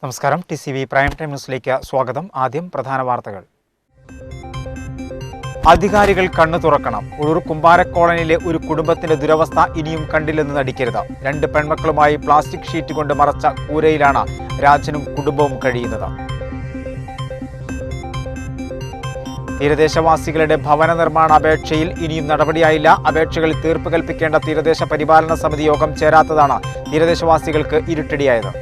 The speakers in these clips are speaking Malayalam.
നമസ്കാരം. TCV പ്രൈം ടൈം ന്യൂസിലേക്ക് സ്വാഗതം. ആദ്യം പ്രധാന വാർത്തകൾ. അധികാരികൾ കണ്ണു തുറക്കണം. ഉഴൂർ കുമ്പാരക്കോളനിയിലെ ഒരു കുടുംബത്തിന്റെ ദുരവസ്ഥ ഇനിയും കണ്ടില്ലെന്ന് നടിക്കരുത്. 2 പെൺമക്കളുമായി പ്ലാസ്റ്റിക് ഷീറ്റ് കൊണ്ട് മറച്ച കൂരയിലാണ് രാജനും കുടുംബവും കഴിയുന്നത്. തീരദേശവാസികളുടെ ഭവന നിർമ്മാണ അപേക്ഷയിൽ ഇനിയും നടപടിയായില്ല. അപേക്ഷകളിൽ തീർപ്പ് കൽപ്പിക്കേണ്ട തീരദേശ പരിപാലന സമിതി യോഗം ചേരാത്തതാണ് തീരദേശവാസികൾക്ക് ഇരുട്ടടിയായത്.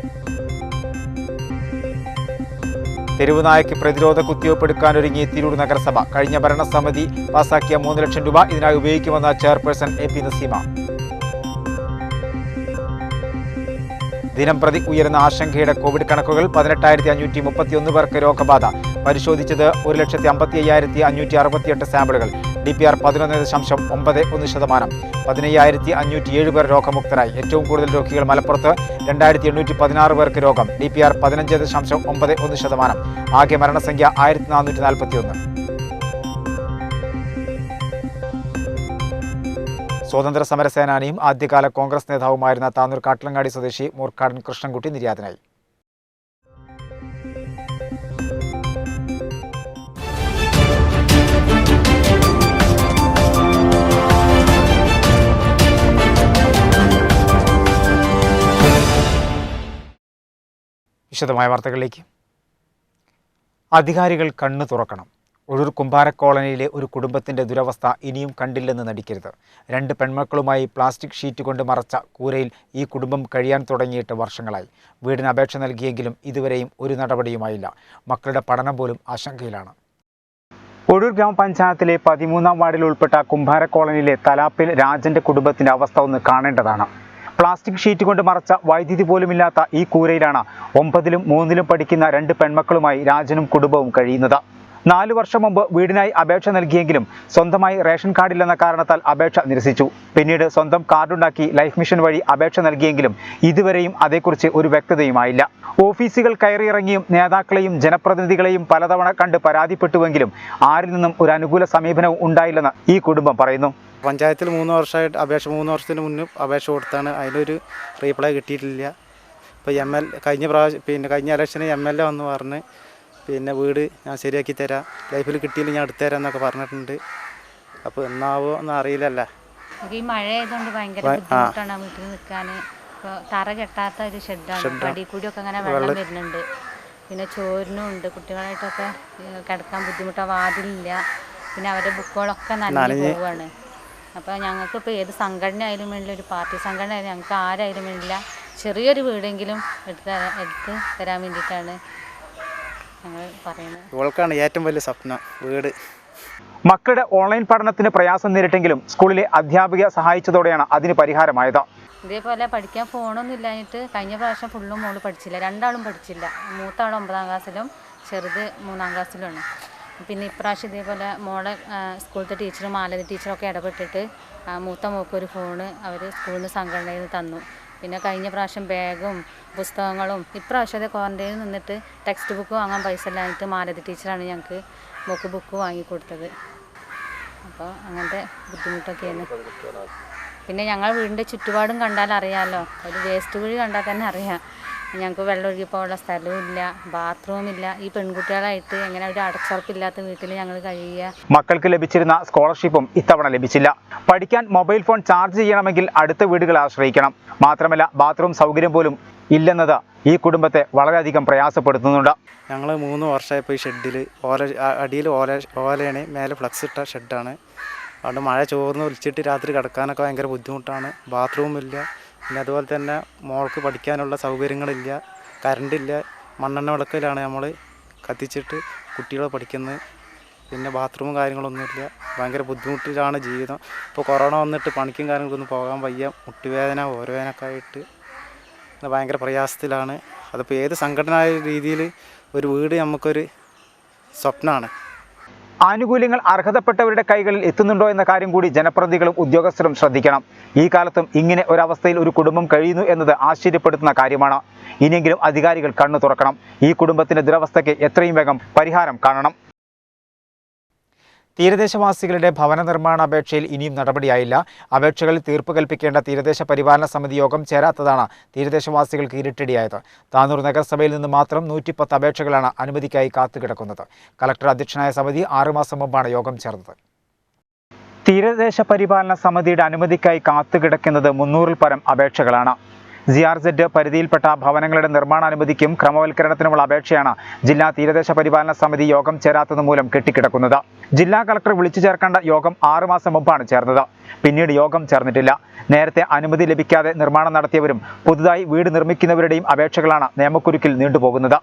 തെരുവുനായയ്ക്ക് പ്രതിരോധ കുത്തിവയ്പ്പെടുക്കാനൊരുങ്ങി തിരൂർ നഗരസഭ. കഴിഞ്ഞ ഭരണസമിതി പാസാക്കിയ 3 ലക്ഷം രൂപ ഇതിനായി ഉപയോഗിക്കുമെന്ന് ചെയർപേഴ്സൺ AP നസീമ. ദിനംപ്രതി ഉയരുന്ന ആശങ്കയുടെ കോവിഡ് കണക്കുകൾ. 18,531 പേർക്ക് രോഗബാധ. പരിശോധിച്ചത് 1,55,568 സാമ്പിളുകൾ. DPR 11.91%. 15,507 പേർ രോഗമുക്തരായി. ഏറ്റവും കൂടുതൽ രോഗികൾ മലപ്പുറത്ത്. 2,816 പേർക്ക് രോഗം. DPR 15.91%. ആകെ മരണസംഖ്യ 1,441. സ്വാതന്ത്ര്യ സമര സേനാനിയും ആദ്യകാല കോൺഗ്രസ് നേതാവുമായിരുന്ന താനൂർ കാട്ടിലങ്ങാടി സ്വദേശി മൂർക്കാടൻ കൃഷ്ണൻകുട്ടി നിര്യാതനായി. വിശദമായ വാർത്തകളിലേക്ക്. അധികാരികൾ കണ്ണു തുറക്കണം. ഉഴൂർ കുമ്പാരക്കോളനിയിലെ ഒരു കുടുംബത്തിന്റെ ദുരവസ്ഥ ഇനിയും കണ്ടില്ലെന്ന് നടിക്കരുത്. 2 പെൺമക്കളുമായി പ്ലാസ്റ്റിക് ഷീറ്റ് കൊണ്ട് മറച്ച കൂരയിൽ ഈ കുടുംബം കഴിയാൻ തുടങ്ങിയിട്ട് വർഷങ്ങളായി. വീടിന് അപേക്ഷ നൽകിയെങ്കിലും ഇതുവരെയും ഒരു നടപടിയുമായില്ല. മക്കളുടെ പഠനം പോലും ആശങ്കയിലാണ്. ഉഴൂർ ഗ്രാമപഞ്ചായത്തിലെ 13-ാം വാർഡിൽ ഉൾപ്പെട്ട കുമ്പാരക്കോളനിയിലെ തലാപ്പിൽ രാജന്റെ കുടുംബത്തിന്റെ അവസ്ഥ ഒന്ന് കാണേണ്ടതാണ്. പ്ലാസ്റ്റിക് ഷീറ്റ് കൊണ്ട് മറച്ച വൈദ്യുതി പോലുമില്ലാത്ത ഈ കൂരയിലാണ് 9ലും 3ലും പഠിക്കുന്ന 2 പെൺമക്കളുമായി രാജനും കുടുംബവും കഴിയുന്നത്. 4 വർഷം മുമ്പ് വീടിനായി അപേക്ഷ നൽകിയെങ്കിലും സ്വന്തമായി റേഷൻ കാർഡില്ലെന്ന കാരണത്താൽ അപേക്ഷ നിരസിച്ചു. പിന്നീട് സ്വന്തം കാർഡുണ്ടാക്കി ലൈഫ് മിഷൻ വഴി അപേക്ഷ നൽകിയെങ്കിലും ഇതുവരെയും അതേക്കുറിച്ച് ഒരു വ്യക്തതയുമായില്ല. ഓഫീസുകൾ കയറിയിറങ്ങിയും നേതാക്കളെയും ജനപ്രതിനിധികളെയും പലതവണ കണ്ട് പരാതിപ്പെട്ടുവെങ്കിലും ആരിൽ നിന്നും ഒരു അനുകൂല സമീപനവും ഉണ്ടായില്ലെന്ന് ഈ കുടുംബം പറയുന്നു. പഞ്ചായത്തിൽ 3 വർഷമായിട്ട് 3 വർഷത്തിന് മുന്നേ അപേക്ഷ കൊടുത്താണ്. അതിലൊരു റീപ്ലൈ കിട്ടിയിട്ടില്ല. ഇപ്പോൾ കഴിഞ്ഞ ഇലക്ഷന് MLA വന്ന് പറഞ്ഞ് വീട് ഞാൻ ശരിയാക്കി തരാം, ലൈഫിൽ കിട്ടിയില്ല ഞാൻ എടുത്തുതരാം എന്നൊക്കെ പറഞ്ഞിട്ടുണ്ട്. അപ്പോൾ എന്നാവോ ഒന്നും അറിയില്ലല്ലോ. ഈ മഴ ആയതുകൊണ്ട് ഭയങ്കര ബുദ്ധിമുട്ടാണ് വീട്ടിൽ നിൽക്കാൻ. ഇപ്പോൾ തറ കെട്ടാത്ത ഒരു ഷെഡാണ്. പടി കൂടിയൊക്കെ അങ്ങനെ വെള്ളം വരുന്നുണ്ട്. പിന്നെ ചോരിനും ഉണ്ട്. കുട്ടികളായിട്ടൊക്കെ കിടക്കാൻ ബുദ്ധിമുട്ടാണ്. വാതിലില്ല. പിന്നെ അവരുടെ ബുക്കുകളൊക്കെ നനഞ്ഞു പോവുകയാണ്. അപ്പോൾ ഞങ്ങൾക്കിപ്പോൾ ഏത് സംഘടന ആയാലും വേണ്ടില്ല, ഒരു പാർട്ടി സംഘടന ആയാലും ഞങ്ങൾക്ക് ആരായാലും വേണ്ടില്ല, ചെറിയൊരു വീടെങ്കിലും എടുത്ത് തരാൻ വേണ്ടിയിട്ടാണ് ഞങ്ങൾ പറയുന്നത്. ഇവൾക്കാണ് ഏറ്റവും വലിയ സ്വപ്നം വീട്. മക്കളുടെ ഓൺലൈൻ പഠനത്തിന് പ്രയാസം നേരിട്ടെങ്കിലും സ്കൂളിലെ അധ്യാപിക സഹായിച്ചതോടെയാണ് അതിന് പരിഹാരമായത്. ഇതേപോലെ പഠിക്കാൻ ഫോണൊന്നും ഇല്ലാഞ്ഞിട്ട് കഴിഞ്ഞ പ്രാവശ്യം ഫുള്ളും മോള് പഠിച്ചില്ല. 2 ആളും പഠിച്ചില്ല. മൂത്താൾ 9ാം ക്ലാസ്സിലും ചെറുത് 3ാം ക്ലാസ്സിലുമാണ്. പിന്നെ ഇപ്രാവശ്യം ഇതേപോലെ മോളെ സ്കൂളിലത്തെ ടീച്ചറും മാലതി ടീച്ചറൊക്കെ ഇടപെട്ടിട്ട് മൂത്ത മോക്കൊരു ഫോണ് അവർ സ്കൂളിൽ നിന്ന് സംഘടനയിൽ നിന്ന് തന്നു. പിന്നെ കഴിഞ്ഞ പ്രാവശ്യം ബാഗും പുസ്തകങ്ങളും, ഇപ്രാവശ്യത്തെ ക്വാറന്റൈനിൽ നിന്നിട്ട് ടെക്സ്റ്റ് ബുക്ക് വാങ്ങാൻ പൈസ ഇല്ലാഞ്ഞിട്ട് മാലതി ടീച്ചറാണ് ഞങ്ങൾക്ക് മോക്ക് ബുക്ക് വാങ്ങിക്കൊടുത്തത്. അപ്പോൾ അങ്ങനത്തെ ബുദ്ധിമുട്ടൊക്കെയാണ്. പിന്നെ ഞങ്ങൾ വീടിൻ്റെ ചുറ്റുപാടും കണ്ടാൽ അറിയാമല്ലോ, ഒരു വേസ്റ്റ് കുഴി കണ്ടാൽ തന്നെ അറിയാം. ഞങ്ങൾക്ക് വെള്ളം ഒഴുകിപ്പോകാനുള്ള സ്ഥലവും ഇല്ല, ബാത്റൂമില്ല. ഈ പെൺകുട്ടികളായിട്ട് എങ്ങനെ ഒരു അടച്ചുറപ്പില്ലാത്ത വീട്ടിൽ ഞങ്ങൾ കഴിയുക. മക്കൾക്ക് ലഭിച്ചിരുന്ന സ്കോളർഷിപ്പും ഇത്തവണ ലഭിച്ചില്ല. പഠിക്കാൻ മൊബൈൽ ഫോൺ ചാർജ് ചെയ്യണമെങ്കിൽ അടുത്ത വീടുകളെ ആശ്രയിക്കണം. മാത്രമല്ല ബാത്റൂം സൗകര്യം പോലും ഇല്ലെന്നത് ഈ കുടുംബത്തെ വളരെയധികം പ്രയാസപ്പെടുത്തുന്നുണ്ട്. ഞങ്ങൾ 3 വർഷമായപ്പോൾ ഈ ഷെഡിൽ അടിയിൽ ഓലയാണ്, മേലെ ഫ്ലക്സ് ഇട്ട ഷെഡാണ്. അതുകൊണ്ട് മഴ ചോർന്ന് ഒലിച്ചിട്ട് രാത്രി കിടക്കാനൊക്കെ ഭയങ്കര ബുദ്ധിമുട്ടാണ്. ബാത്റൂമില്ല. പിന്നെ അതുപോലെ തന്നെ മോൾക്ക് പഠിക്കാനുള്ള സൗകര്യങ്ങളില്ല, കറണ്ടില്ല. മണ്ണെണ്ണ വിളക്കിലാണ് നമ്മൾ കത്തിച്ചിട്ട് കുട്ടികൾ പഠിക്കുന്നത്. പിന്നെ ബാത്റൂമും കാര്യങ്ങളൊന്നുമില്ല. ഭയങ്കര ബുദ്ധിമുട്ടിലാണ് ജീവിതം. ഇപ്പോൾ കൊറോണ വന്നിട്ട് പണിക്കും കാര്യങ്ങൾക്കൊന്നും പോകാൻ വയ്യ. മുട്ടുവേദന ഓരോവേദനയൊക്കെ ആയിട്ട് ഭയങ്കര പ്രയാസത്തിലാണ്. അതിപ്പോൾ ഏത് സംഘടനായ രീതിയിൽ ഒരു വീട് നമുക്കൊരു സ്വപ്നമാണ്. ആനുകൂല്യങ്ങൾ അർഹതപ്പെട്ടവരുടെ കൈകളിൽ എത്തുന്നുണ്ടോ എന്ന കാര്യം കൂടി ജനപ്രതിനിധികളും ഉദ്യോഗസ്ഥരും ശ്രദ്ധിക്കണം. ഈ കാലത്തും ഇങ്ങനെ ഒരവസ്ഥയിൽ ഒരു കുടുംബം കഴിയുന്നു എന്നത് ആശ്ചര്യപ്പെടുത്തുന്ന കാര്യമാണ്. ഇനിയെങ്കിലും അധികാരികൾ കണ്ണു തുറക്കണം. ഈ കുടുംബത്തിന്റെ ദുരവസ്ഥയ്ക്ക് എത്രയും വേഗം പരിഹാരം കാണണം. തീരദേശവാസികളുടെ ഭവന നിർമ്മാണ അപേക്ഷയിൽ ഇനിയും നടപടിയായില്ല. അപേക്ഷകളിൽ തീർപ്പ് കൽപ്പിക്കേണ്ട തീരദേശ പരിപാലന സമിതി യോഗം ചേരാത്തതാണ് തീരദേശവാസികൾക്ക് ഇരുട്ടടിയായത്. താനൂർ നഗരസഭയിൽ നിന്ന് മാത്രം 110 അപേക്ഷകളാണ് അനുമതിക്കായി കാത്തുകിടക്കുന്നത്. കളക്ടർ അധ്യക്ഷനായ സമിതി 6 മാസം മുമ്പാണ് യോഗം ചേർന്നത്. തീരദേശ പരിപാലന സമിതിയുടെ അനുമതിക്കായി കാത്തുകിടക്കുന്നത് 300-ൽ പരം അപേക്ഷകളാണ്. GRZ പരിധിയിൽപ്പെട്ട ഭവനങ്ങളുടെ നിർമ്മാണാനുമതിക്കും ക്രമവൽക്കരണത്തിനുമുള്ള അപേക്ഷയാണ് ജില്ലാ തീരദേശ പരിപാലന സമിതി യോഗം ചേരാത്തത് മൂലം കെട്ടിക്കിടക്കുന്നത്. ജില്ലാ കളക്ടർ വിളിച്ചു ചേർക്കേണ്ട യോഗം 6 മാസം മുമ്പാണ് ചേർന്നത്. പിന്നീട് യോഗം ചേർന്നിട്ടില്ല. നേരത്തെ അനുമതി ലഭിക്കാതെ നിർമ്മാണം നടത്തിയവരും പുതുതായി വീട് നിർമ്മിക്കുന്നവരുടെയും അപേക്ഷകളാണ് നിയമക്കുരുക്കിൽ നീണ്ടുപോകുന്നത്.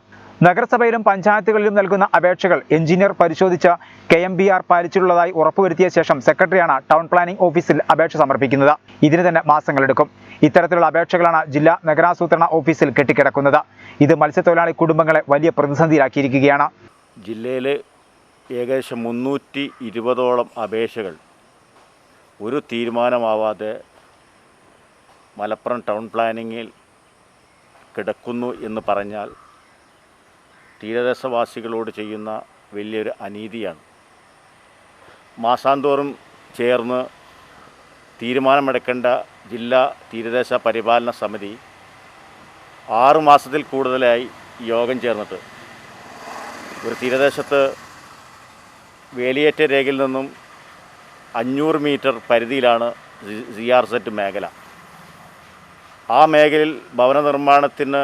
നഗരസഭയിലും പഞ്ചായത്തുകളിലും നൽകുന്ന അപേക്ഷകൾ എഞ്ചിനീയർ പരിശോധിച്ച് KMBR പാലിച്ചിട്ടുള്ളതായി ഉറപ്പുവരുത്തിയ ശേഷം സെക്രട്ടറിയാണ് ടൗൺ പ്ലാനിംഗ് ഓഫീസിൽ അപേക്ഷ സമർപ്പിക്കുന്നത്. ഇതിന് തന്നെ മാസങ്ങളെടുക്കും. ഇത്തരത്തിലുള്ള അപേക്ഷകളാണ് ജില്ലാ നഗരാസൂത്രണ ഓഫീസിൽ കെട്ടിക്കിടക്കുന്നത്. ഇത് മത്സ്യത്തൊഴിലാളി കുടുംബങ്ങളെ വലിയ പ്രതിസന്ധിയിലാക്കിയിരിക്കുകയാണ്. ജില്ലയിൽ ഏകദേശം 320ഓളം അപേക്ഷകൾ ഒരു തീരുമാനമാവാതെ മലപ്പുറം ടൗൺ പ്ലാനിങ്ങിൽ കിടക്കുന്നു എന്ന് പറഞ്ഞാൽ തീരദേശവാസികളോട് ചെയ്യുന്ന വലിയൊരു അനീതിയാണ്. മാസാന്തോറും ചേർന്ന് തീരുമാനമെടുക്കേണ്ട ജില്ലാ തീരദേശ പരിപാലന സമിതി 6 മാസത്തിൽ കൂടുതലായി യോഗം ചേർന്നിട്ട് ഒരു തീരദേശത്ത് വേലിയേറ്റ രേഖയിൽ നിന്നും 500 മീറ്റർ പരിധിയിലാണ് GRZ മേഖല. ആ മേഖലയിൽ ഭവന നിർമ്മാണത്തിന്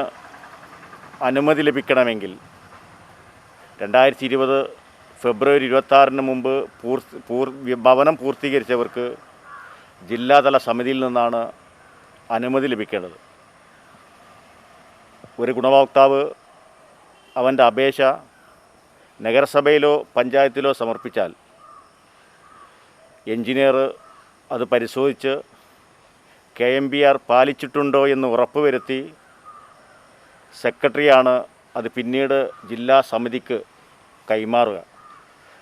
അനുമതി ലഭിക്കണമെങ്കിൽ 2020 ഫെബ്രുവരി 26-ന് മുമ്പ് ഭവനം പൂർത്തീകരിച്ചവർക്ക് ജില്ലാതല സമിതിയിൽ നിന്നാണ് അനുമതി ലഭിക്കേണ്ടത്. ഒരു ഗുണഭോക്താവ് അവൻ്റെ അപേക്ഷ നഗരസഭയിലോ പഞ്ചായത്തിലോ സമർപ്പിച്ചാൽ എഞ്ചിനീയർ അത് പരിശോധിച്ച് KMBR പാലിച്ചിട്ടുണ്ടോ എന്ന് ഉറപ്പുവരുത്തി സെക്രട്ടറിയാണ് അത് പിന്നീട് ജില്ലാ സമിതിക്ക് കൈമാറുക.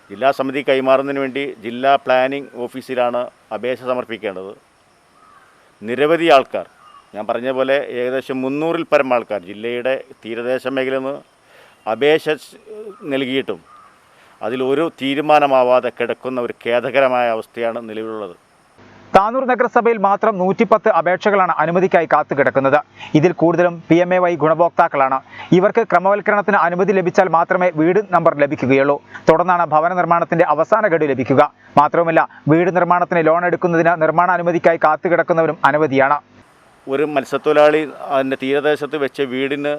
ജില്ലാ സമിതി കൈമാറുന്നതിന് വേണ്ടി ജില്ലാ പ്ലാനിംഗ് ഓഫീസിലാണ് അപേക്ഷ സമർപ്പിക്കേണ്ടത്. നിരവധി ആൾക്കാർ, ഞാൻ പറഞ്ഞ പോലെ ഏകദേശം 300-ൽ പരം ആൾക്കാർ ജില്ലയുടെ തീരദേശ മേഖലയിൽ നിന്ന് അപേക്ഷ നൽകിയിട്ടും അതിലൊരു തീരുമാനമാവാതെ കിടക്കുന്ന ഒരു ഖേദകരമായ അവസ്ഥയാണ് നിലവിലുള്ളത്. താനൂർ നഗരസഭയിൽ മാത്രം 110 അപേക്ഷകളാണ് അനുമതിക്കായി കാത്തുകിടക്കുന്നത്. ഇതിൽ കൂടുതലും PMAY ഗുണഭോക്താക്കളാണ്. ഇവർക്ക് ക്രമവൽക്കരണത്തിന് അനുമതി ലഭിച്ചാൽ മാത്രമേ വീട് നമ്പർ ലഭിക്കുകയുള്ളൂ. തുടർന്നാണ് ഭവന നിർമ്മാണത്തിന്റെ അവസാന ഗഡു ലഭിക്കുക. മാത്രവുമല്ല, വീട് നിർമ്മാണത്തിന് ലോൺ എടുക്കുന്നതിന് നിർമ്മാണ അനുമതിക്കായി കാത്തുകിടക്കുന്നവരും അനവധിയാണ്. ഒരു മത്സ്യത്തൊഴിലാളി അതിൻ്റെ തീരദേശത്ത് വെച്ച വീടിന്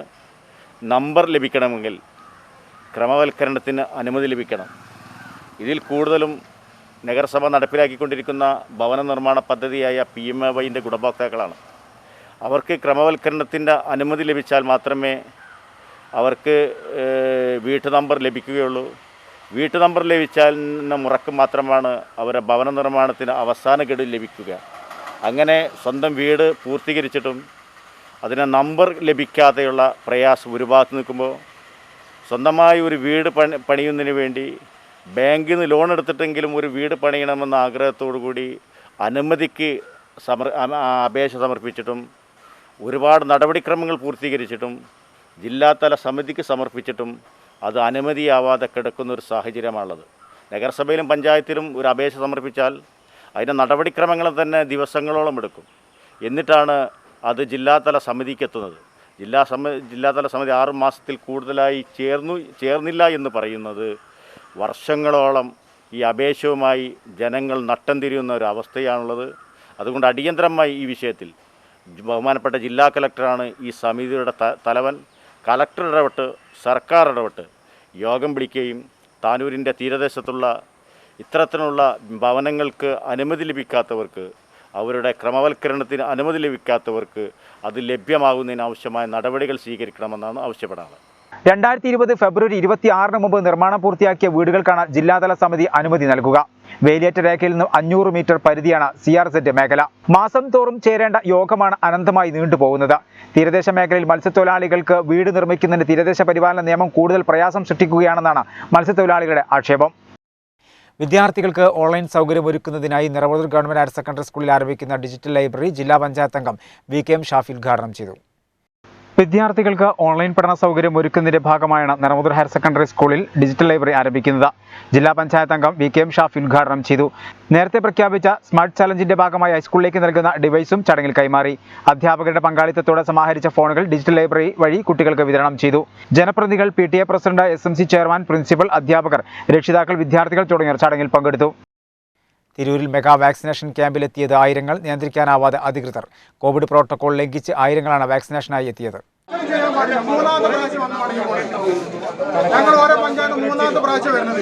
നമ്പർ ലഭിക്കണമെങ്കിൽ ക്രമവൽക്കരണത്തിന് അനുമതി ലഭിക്കണം. ഇതിൽ കൂടുതലും നഗരസഭ നടപ്പിലാക്കിക്കൊണ്ടിരിക്കുന്ന ഭവന നിർമ്മാണ പദ്ധതിയായ PMAYൻ്റെ ഗുണഭോക്താക്കളാണ്. അവർക്ക് ക്രമവൽക്കരണത്തിൻ്റെ അനുമതി ലഭിച്ചാൽ മാത്രമേ അവർക്ക് വീട്ടു നമ്പർ ലഭിക്കുകയുള്ളൂ. വീട്ടു നമ്പർ ലഭിച്ചാൽ മുറക്ക് മാത്രമാണ് അവരുടെ ഭവന നിർമ്മാണത്തിന് അവസാന ഗഡു ലഭിക്കുക. അങ്ങനെ സ്വന്തം വീട് പൂർത്തീകരിച്ചിട്ടും അതിന് നമ്പർ ലഭിക്കാതെയുള്ള പ്രയാസം ഒരു ഭാഗത്ത് നിൽക്കുമ്പോൾ സ്വന്തമായി ഒരു വീട് പണിയുന്നതിന് വേണ്ടി ബാങ്കിൽ നിന്ന് ലോൺ എടുത്തിട്ടെങ്കിലും ഒരു വീട് പണിയണമെന്ന ആഗ്രഹത്തോടു കൂടി അനുമതിക്ക് അപേക്ഷ സമർപ്പിച്ചിട്ടും ഒരുപാട് നടപടിക്രമങ്ങൾ പൂർത്തീകരിച്ചിട്ടും ജില്ലാതല സമിതിക്ക് സമർപ്പിച്ചിട്ടും അത് അനുമതിയാവാതെ കിടക്കുന്ന ഒരു സാഹചര്യമാണുള്ളത്. നഗരസഭയിലും പഞ്ചായത്തിലും ഒരു അപേക്ഷ സമർപ്പിച്ചാൽ അതിൻ്റെ നടപടിക്രമങ്ങൾ തന്നെ ദിവസങ്ങളോളം എടുക്കും. എന്നിട്ടാണ് അത് ജില്ലാതല സമിതിക്ക് എത്തുന്നത്. ജില്ലാതല സമിതി 6 മാസത്തിൽ കൂടുതലായി ചേർന്നില്ല എന്ന് പറയുന്നത് വർഷങ്ങളോളം ഈ അപേക്ഷയുമായി ജനങ്ങൾ നട്ടം തിരിയുന്ന ഒരു അവസ്ഥയാണുള്ളത്. അതുകൊണ്ട് അടിയന്തരമായി ഈ വിഷയത്തിൽ ബഹുമാനപ്പെട്ട ജില്ലാ കലക്ടറാണ് ഈ സമിതിയുടെ തലവൻ. കലക്ടർ ഇടപെട്ട് സർക്കാർ ഇടപെട്ട് യോഗം വിളിക്കുകയും താനൂരിൻ്റെ തീരദേശത്തുള്ള ഇത്തരത്തിലുള്ള ഭവനങ്ങൾക്ക് അനുമതി ലഭിക്കാത്തവർക്ക്, അവരുടെ ക്രമവൽക്കരണത്തിന് അനുമതി ലഭിക്കാത്തവർക്ക് അത് ലഭ്യമാകുന്നതിനാവശ്യമായ നടപടികൾ സ്വീകരിക്കണമെന്നാണ് ആവശ്യപ്പെടാറ്. 2020 ഫെബ്രുവരി 26-ന് മുമ്പ് നിർമ്മാണം പൂർത്തിയാക്കിയ വീടുകൾക്കാണ് ജില്ലാതല സമിതി അനുമതി നൽകുക. വേലിയേറ്റ രേഖയിൽ നിന്ന് 500 മീറ്റർ പരിധിയാണ് CRZ മേഖല. മാസം തോറും ചേരേണ്ട യോഗമാണ് അനന്തമായി നീണ്ടുപോകുന്നത്. തീരദേശ മേഖലയിൽ മത്സ്യത്തൊഴിലാളികൾക്ക് വീട് നിർമ്മിക്കുന്നതിന് തീരദേശ പരിപാലന നിയമം കൂടുതൽ പ്രയാസം സൃഷ്ടിക്കുകയാണെന്നാണ് മത്സ്യത്തൊഴിലാളികളുടെ ആക്ഷേപം. വിദ്യാർത്ഥികൾക്ക് ഓൺലൈൻ സൗകര്യമൊരുക്കുന്നതിനായി നിറവൂർ ഗവൺമെന്റ് ഹയർ സെക്കൻഡറി സ്കൂളിൽ ആരംഭിക്കുന്ന ഡിജിറ്റൽ ലൈബ്രറി ജില്ലാ പഞ്ചായത്ത് അംഗം VKM ഷാഫി ഉദ്ഘാടനം ചെയ്തു. വിദ്യാർത്ഥികൾക്ക് ഓൺലൈൻ പഠന സൗകര്യം ഒരുക്കുന്നതിന്റെ ഭാഗമായാണ് നെറമുതൂർ ഹയർ സെക്കൻഡറി സ്കൂളിൽ ഡിജിറ്റൽ ലൈബ്രറി ആരംഭിക്കുന്നത്. ജില്ലാ പഞ്ചായത്ത് അംഗം VKM ഷാഫി ഉദ്ഘാടനം ചെയ്തു. നേരത്തെ പ്രഖ്യാപിച്ച സ്മാർട്ട് ചലഞ്ചിന്റെ ഭാഗമായി ഹൈസ്കൂളിലേക്ക് നൽകുന്ന ഡിവൈസും ചടങ്ങിൽ കൈമാറി. അധ്യാപകരുടെ പങ്കാളിത്തത്തോടെ സമാഹരിച്ച ഫോണുകൾ ഡിജിറ്റൽ ലൈബ്രറി വഴി കുട്ടികൾക്ക് വിതരണം ചെയ്തു. ജനപ്രതിനിധികൾ, PTA president, SMC chairman, principal, അധ്യാപകർ, രക്ഷിതാക്കൾ, വിദ്യാർത്ഥികൾ തുടങ്ങിയവർ ചടങ്ങിൽ പങ്കെടുത്തു. തിരൂരിൽ മെഗാ വാക്സിനേഷൻ ക്യാമ്പിലെത്തിയത് ആയിരങ്ങൾ. നിയന്ത്രിക്കാനാവാതെ അധികൃതർ. കോവിഡ് പ്രോട്ടോകോൾ ലംഘിച്ച് ആയിരങ്ങളാണ് വാക്സിനേഷനായി എത്തിയത്. ഞങ്ങൾ ഓരോ പഞ്ചായത്ത് മൂന്നാമത്തെ പ്രാവശ്യം വരുന്നത്.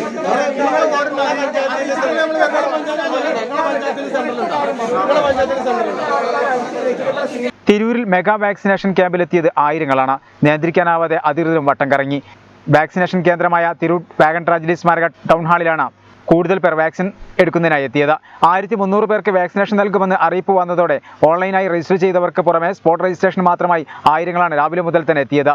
തിരൂരിൽ മെഗാ വാക്സിനേഷൻ ക്യാമ്പിലെത്തിയത് ആയിരങ്ങളാണ്. നിയന്ത്രിക്കാനാവാതെ അധികൃതരും വട്ടം കറങ്ങി. വാക്സിനേഷൻ കേന്ദ്രമായ തിരൂർ വാഗൺ ട്രാജഡി സ്മാരക ടൗൺ ഹാളിലാണ് കൂടുതൽ പേർ വാക്സിൻ എടുക്കുന്നതിനായി എത്തിയത്. 1300 പേർക്ക് വാക്സിനേഷൻ നൽകുമെന്ന് അറിയിപ്പ് വന്നതോടെ ഓൺലൈനായി രജിസ്റ്റർ ചെയ്തവർക്ക് പുറമെ സ്പോട്ട് രജിസ്ട്രേഷൻ മാത്രമായി ആയിരങ്ങളാണ് രാവിലെ മുതൽ തന്നെ എത്തിയത്.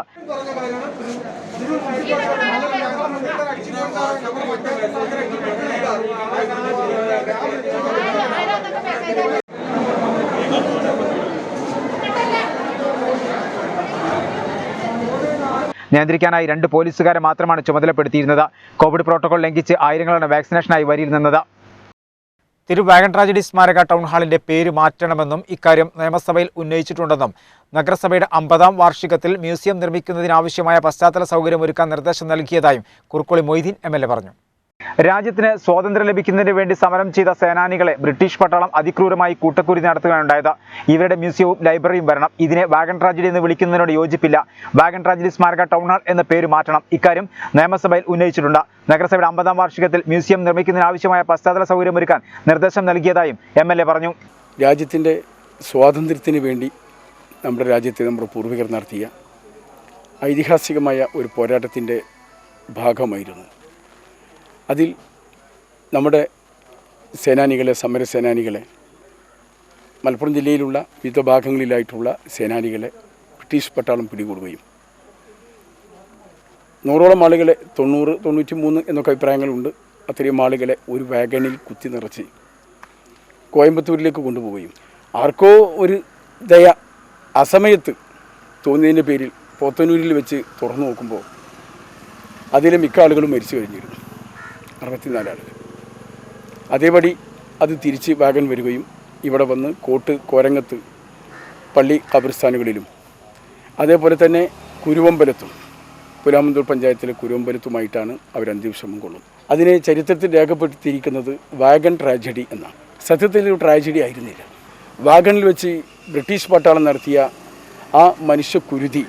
നിയന്ത്രിക്കാനായി 2 പോലീസുകാരെ മാത്രമാണ് ചുമതലപ്പെടുത്തിയിരുന്നത്. കോവിഡ് പ്രോട്ടോകോൾ ലംഘിച്ച് ആയിരങ്ങളാണ് വാക്സിനേഷനായി വരിയിൽ നിന്നത്. തിരൂർ വാഗൺ ട്രാജഡി സ്മാരക ടൗൺ ഹാളിന്റെ പേര് മാറ്റണമെന്നും ഇക്കാര്യം നിയമസഭയിൽ ഉന്നയിച്ചിട്ടുണ്ടെന്നും നഗരസഭയുടെ 50ാം വാർഷികത്തിൽ മ്യൂസിയം നിർമ്മിക്കുന്നതിനാവശ്യമായ പശ്ചാത്തല സൗകര്യമൊരുക്കാൻ നിർദ്ദേശം നൽകിയതായും കുറുക്കോളി മൊയ്തീൻ MLA പറഞ്ഞു. രാജ്യത്തിന് സ്വാതന്ത്ര്യം ലഭിക്കുന്നതിന് വേണ്ടി സമരം ചെയ്ത സേനാനികളെ ബ്രിട്ടീഷ് പട്ടാളം അതിക്രൂരമായി കൂട്ടക്കുരുതി നടത്തുകയാണുണ്ടായത്. ഇവരുടെ മ്യൂസിയവും ലൈബ്രറിയും വരണം. ഇതിനെ വാഗൺ ട്രാജഡി എന്ന് വിളിക്കുന്നതിനോട് യോജിപ്പില്ല. വാഗൺ ട്രാജഡി സ്മാരക ടൗൺ ഹാൾ എന്ന പേര് മാറ്റണം. ഇക്കാര്യം നിയമസഭയിൽ ഉന്നയിച്ചിട്ടുണ്ട്. നഗരസഭയുടെ 50ാം വാർഷികത്തിൽ മ്യൂസിയം നിർമ്മിക്കുന്നതിനാവശ്യമായ പശ്ചാത്തല സൗകര്യമൊരുക്കാൻ നിർദ്ദേശം നൽകിയതായും MLA പറഞ്ഞു. രാജ്യത്തിൻ്റെ സ്വാതന്ത്ര്യത്തിന് വേണ്ടി നമ്മുടെ രാജ്യത്തെ നമ്മുടെ പൂർവികർ നടത്തിയ ഐതിഹാസികമായ ഒരു പോരാട്ടത്തിൻ്റെ ഭാഗമായിരുന്നു. അതിൽ നമ്മുടെ സേനാനികളെ, സമരസേനാനികളെ, മലപ്പുറം ജില്ലയിലുള്ള വിവിധ ഭാഗങ്ങളിലായിട്ടുള്ള സേനാനികളെ ബ്രിട്ടീഷ് പട്ടാളം പിടികൂടുകയും 100ഓളം ആളുകളെ, 90, 93 എന്നൊക്കെ അഭിപ്രായങ്ങളുണ്ട്, അത്രയും ആളുകളെ ഒരു വാഗണിൽ കുത്തി നിറച്ച് കോയമ്പത്തൂരിലേക്ക് കൊണ്ടുപോവുകയും ആർക്കോ ഒരു ദയ അസമയത്ത് തോന്നിയതിൻ്റെ പേരിൽ പോത്തന്നൂരിൽ വെച്ച് തുറന്നു നോക്കുമ്പോൾ അതിലെ മിക്ക ആളുകളും മരിച്ചു കഴിഞ്ഞിരുന്നു. 64 ആളുകൾ. അതേപടി അത് തിരിച്ച് വാഗൺ വരികയും ഇവിടെ വന്ന് കോട്ട്, കോരങ്ങത്ത് പള്ളി ഖബർസ്ഥാനുകളിലും അതേപോലെ തന്നെ കുരുവമ്പലത്തും, പുലാമന്തൂർ പഞ്ചായത്തിലെ കുരുവമ്പലത്തുമായിട്ടാണ് അവർ അന്ത്യവിശ്രമം കൊള്ളുന്നത്. അതിനെ ചരിത്രത്തിൽ രേഖപ്പെടുത്തിയിരിക്കുന്നത് വാഗൺ ട്രാജഡി എന്നാണ്. സത്യത്തിൽ ഒരു ട്രാജഡി ആയിരുന്നില്ല. വാഗണിൽ വെച്ച് ബ്രിട്ടീഷ് പട്ടാളം നടത്തിയ ആ മനുഷ്യക്കുരുതി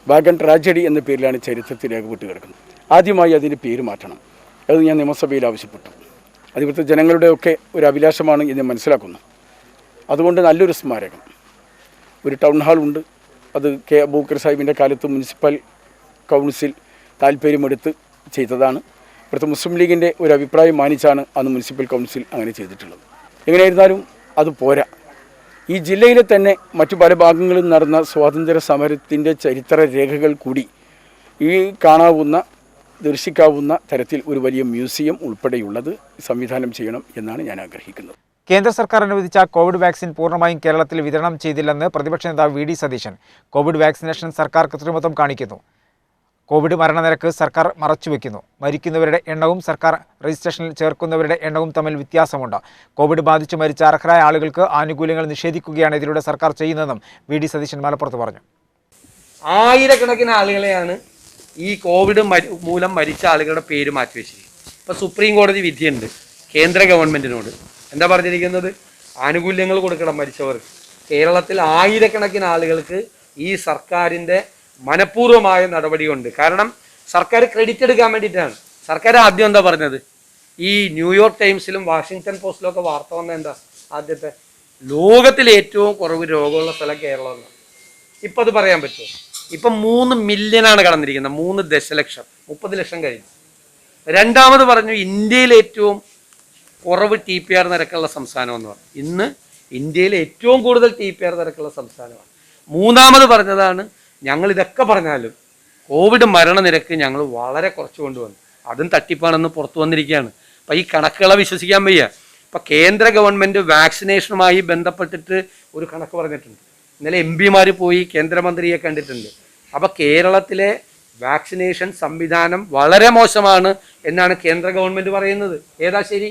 വാഗൺ ട്രാജഡി എന്ന പേരിലാണ് ചരിത്രത്തിൽ രേഖപ്പെട്ട് കിടക്കുന്നത്. ആദ്യമായി അതിൻ്റെ പേര് മാറ്റണം. അത് ഞാൻ നിയമസഭയിൽ ആവശ്യപ്പെട്ടു. അതിവിടുത്തെ ജനങ്ങളുടെയൊക്കെ ഒരു അഭിലാഷമാണ് എന്ന് മനസ്സിലാക്കുന്നു. അതുകൊണ്ട് നല്ലൊരു സ്മാരകം, ഒരു ടൗൺ ഹാളുണ്ട്. അത് K. അബൂബക്കർ സാഹിബിൻ്റെ കാലത്ത് മുനിസിപ്പൽ കൗൺസിൽ താല്പര്യമെടുത്ത് ചെയ്തതാണ്. ഇവിടുത്തെ മുസ്ലിം ലീഗിൻ്റെ ഒരു അഭിപ്രായം മാനിച്ചാണ് അന്ന് മുനിസിപ്പൽ കൗൺസിൽ അങ്ങനെ ചെയ്തിട്ടുള്ളത്. എങ്ങനെയായിരുന്നാലും അത് പോരാ. ഈ ജില്ലയിലെ തന്നെ മറ്റു പല ഭാഗങ്ങളിൽ നടന്ന സ്വാതന്ത്ര്യ സമരത്തിൻ്റെ ചരിത്ര രേഖകൾ കൂടി ഈ കാണാവുന്ന, ദർശിക്കാവുന്ന തരത്തിൽ ഒരു വലിയ മ്യൂസിയം ഉൾപ്പെടെയുള്ളത് സംവിധാനം ചെയ്യണം എന്നാണ് ഞാൻ ആഗ്രഹിക്കുന്നത്. കേന്ദ്ര സർക്കാർ അനുവദിച്ച കോവിഡ് വാക്സിൻ പൂർണ്ണമായും കേരളത്തിൽ വിതരണം ചെയ്തില്ലെന്ന് പ്രതിപക്ഷ നേതാവ് VD സതീശൻ. കോവിഡ് വാക്സിനേഷൻ സർക്കാർ കൃത്രിമത്വം കാണിക്കുന്നു. കോവിഡ് മരണനിരക്ക് സർക്കാർ മറച്ചുവെക്കുന്നു. മരിക്കുന്നവരുടെ എണ്ണവും സർക്കാർ രജിസ്ട്രേഷനിൽ ചേർക്കുന്നവരുടെ എണ്ണവും തമ്മിൽ വ്യത്യാസമുണ്ട്. കോവിഡ് ബാധിച്ചു മരിച്ച അർഹരായ ആളുകൾക്ക് ആനുകൂല്യങ്ങൾ നിഷേധിക്കുകയാണ് ഇതിലൂടെ സർക്കാർ ചെയ്യുന്നതെന്നും VD സതീശൻ മലപ്പുറത്ത് പറഞ്ഞു. ആയിരക്കണക്കിന് ആളുകളെയാണ് ഈ കോവിഡ് മൂലം മരിച്ച ആളുകളുടെ പേര് മാറ്റിവെച്ചിരിക്കുന്നത്. ഇപ്പോൾ സുപ്രീം കോടതി വിധിയുണ്ട് കേന്ദ്ര ഗവൺമെൻറ്റിനോട്. എന്താ പറഞ്ഞിരിക്കുന്നത്? ആനുകൂല്യങ്ങൾ കൊടുക്കണം മരിച്ചവർക്ക്. കേരളത്തിൽ ആയിരക്കണക്കിന് ആളുകൾക്ക് ഈ സർക്കാരിൻ്റെ മനഃപൂർവ്വമായ നടപടിയുണ്ട്. കാരണം സർക്കാർ ക്രെഡിറ്റ് എടുക്കാൻ വേണ്ടിയിട്ടാണ്. സർക്കാർ ആദ്യം എന്താ പറഞ്ഞത്? ഈ ന്യൂയോർക്ക് ടൈംസിലും വാഷിങ്ടൺ പോസ്റ്റിലും ഒക്കെ വാർത്ത വന്ന എന്താ? ആദ്യത്തെ ലോകത്തിലെ ഏറ്റവും കുറവ് രോഗമുള്ള സ്ഥലം കേരളമാണ്. ഇപ്പം അത് പറയാൻ പറ്റുമോ? ഇപ്പം 3 മില്യനാണ് കടന്നിരിക്കുന്നത്. 3 ദശലക്ഷം, 30 ലക്ഷം കഴിഞ്ഞു. രണ്ടാമത് പറഞ്ഞു ഇന്ത്യയിലെ ഏറ്റവും കുറവ് TPR നിരക്കുള്ള സംസ്ഥാനമെന്ന് പറഞ്ഞു. ഇന്ന് ഇന്ത്യയിലെ ഏറ്റവും കൂടുതൽ TPR നിരക്കുള്ള സംസ്ഥാനമാണ്. മൂന്നാമത് പറഞ്ഞതാണ് ഞങ്ങൾ ഇതൊക്കെ പറഞ്ഞാലും കോവിഡ് മരണനിരക്ക് ഞങ്ങൾ വളരെ കുറച്ച് കൊണ്ടുവന്നു. അതും തട്ടിപ്പാണെന്ന് പുറത്തു വന്നിരിക്കുകയാണ്. അപ്പം ഈ കണക്കുകളെ വിശ്വസിക്കാൻ വയ്യ. ഇപ്പം കേന്ദ്ര ഗവൺമെൻറ് വാക്സിനേഷനുമായി ബന്ധപ്പെട്ടിട്ട് ഒരു കണക്ക് പറഞ്ഞിട്ടുണ്ട്. ഇന്നലെ MP പോയി കേന്ദ്രമന്ത്രിയെ കണ്ടിട്ടുണ്ട്. അപ്പോൾ കേരളത്തിലെ വാക്സിനേഷൻ സംവിധാനം വളരെ മോശമാണ് എന്നാണ് കേന്ദ്ര ഗവൺമെൻറ് പറയുന്നത്. ഏതാ ശരി?